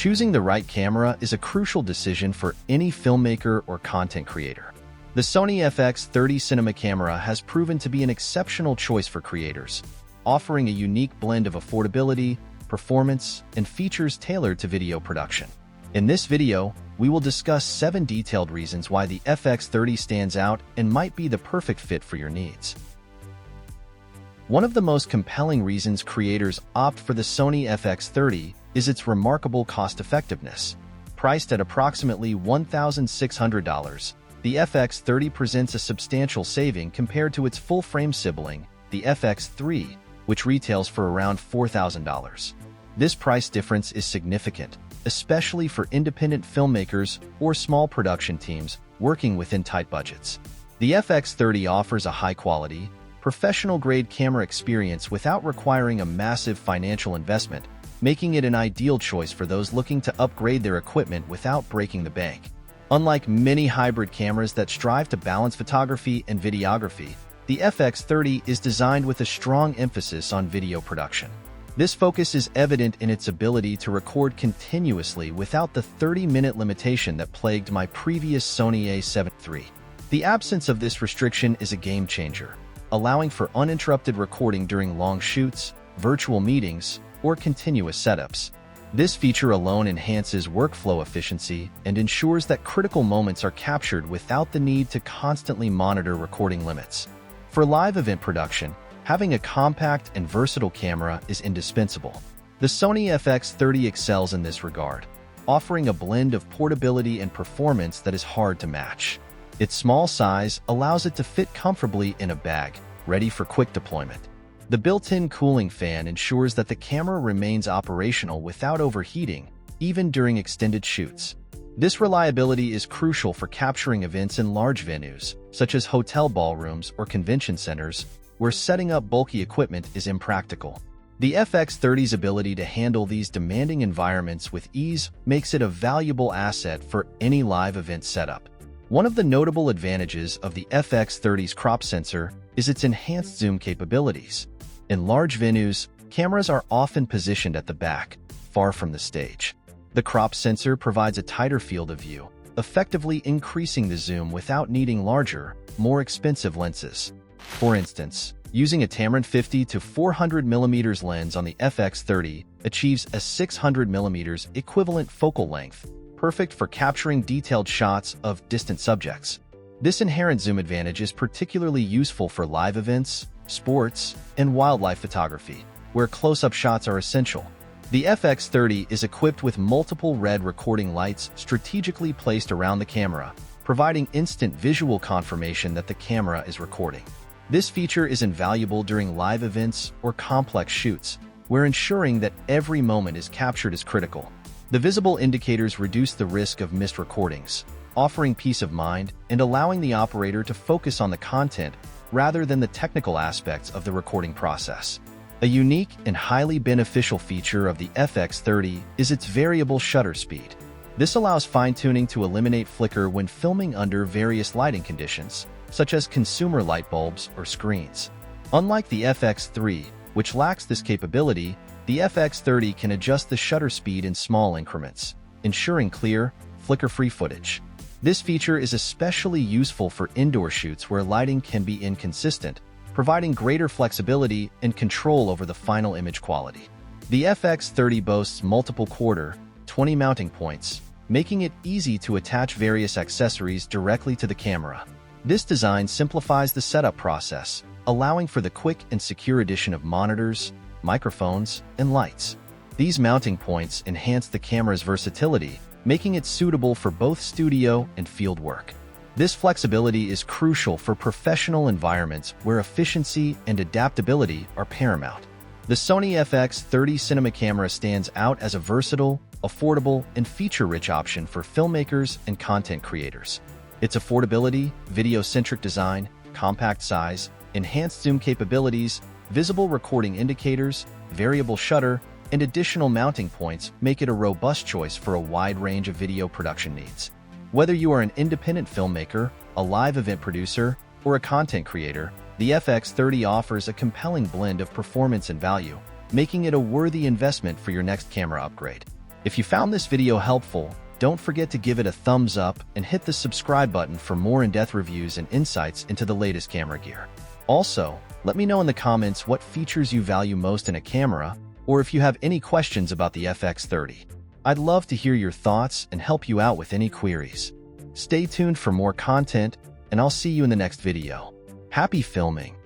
Choosing the right camera is a crucial decision for any filmmaker or content creator. The Sony FX30 Cinema Camera has proven to be an exceptional choice for creators, offering a unique blend of affordability, performance, and features tailored to video production. In this video, we will discuss 7 detailed reasons why the FX30 stands out and might be the perfect fit for your needs. One of the most compelling reasons creators opt for the Sony FX30 is its remarkable cost-effectiveness. Priced at approximately $1,600, the FX30 presents a substantial saving compared to its full-frame sibling, the FX3, which retails for around $4,000. This price difference is significant, especially for independent filmmakers or small production teams working within tight budgets. The FX30 offers a high-quality, professional-grade camera experience without requiring a massive financial investment, making it an ideal choice for those looking to upgrade their equipment without breaking the bank. Unlike many hybrid cameras that strive to balance photography and videography, the FX30 is designed with a strong emphasis on video production. This focus is evident in its ability to record continuously without the 30-minute limitation that plagued my previous Sony a7 III. The absence of this restriction is a game-changer, allowing for uninterrupted recording during long shoots, virtual meetings, or continuous setups. This feature alone enhances workflow efficiency and ensures that critical moments are captured without the need to constantly monitor recording limits. For live event production, having a compact and versatile camera is indispensable. The Sony FX30 excels in this regard, offering a blend of portability and performance that is hard to match. Its small size allows it to fit comfortably in a bag, ready for quick deployment. The built-in cooling fan ensures that the camera remains operational without overheating, even during extended shoots. This reliability is crucial for capturing events in large venues, such as hotel ballrooms or convention centers, where setting up bulky equipment is impractical. The FX30's ability to handle these demanding environments with ease makes it a valuable asset for any live event setup. One of the notable advantages of the FX30's crop sensor is its enhanced zoom capabilities. In large venues, cameras are often positioned at the back, far from the stage. The crop sensor provides a tighter field of view, effectively increasing the zoom without needing larger, more expensive lenses. For instance, using a Tamron 50 to 400mm lens on the FX30 achieves a 600mm equivalent focal length, perfect for capturing detailed shots of distant subjects. This inherent zoom advantage is particularly useful for live events, sports, and wildlife photography, where close-up shots are essential. The FX30 is equipped with multiple red recording lights strategically placed around the camera, providing instant visual confirmation that the camera is recording. This feature is invaluable during live events or complex shoots, where ensuring that every moment is captured is critical. The visible indicators reduce the risk of missed recordings, offering peace of mind and allowing the operator to focus on the content rather than the technical aspects of the recording process. A unique and highly beneficial feature of the FX30 is its variable shutter speed. This allows fine-tuning to eliminate flicker when filming under various lighting conditions, such as consumer light bulbs or screens. Unlike the FX3, which lacks this capability, the FX30 can adjust the shutter speed in small increments, ensuring clear, flicker-free footage. This feature is especially useful for indoor shoots where lighting can be inconsistent, providing greater flexibility and control over the final image quality. The FX30 boasts multiple quarter, 20 mounting points, making it easy to attach various accessories directly to the camera. This design simplifies the setup process, allowing for the quick and secure addition of monitors, microphones, and lights. These mounting points enhance the camera's versatility, making it suitable for both studio and field work. This flexibility is crucial for professional environments where efficiency and adaptability are paramount. The Sony FX30 Cinema Camera stands out as a versatile, affordable, and feature-rich option for filmmakers and content creators. Its affordability, video-centric design, compact size, enhanced zoom capabilities, visible recording indicators, variable shutter, and additional mounting points make it a robust choice for a wide range of video production needs. Whether you are an independent filmmaker, a live event producer, or a content creator, the FX30 offers a compelling blend of performance and value, making it a worthy investment for your next camera upgrade. If you found this video helpful, don't forget to give it a thumbs up and hit the subscribe button for more in-depth reviews and insights into the latest camera gear. Also, let me know in the comments what features you value most in a camera, or if you have any questions about the FX30. I'd love to hear your thoughts and help you out with any queries. Stay tuned for more content, and I'll see you in the next video. Happy filming!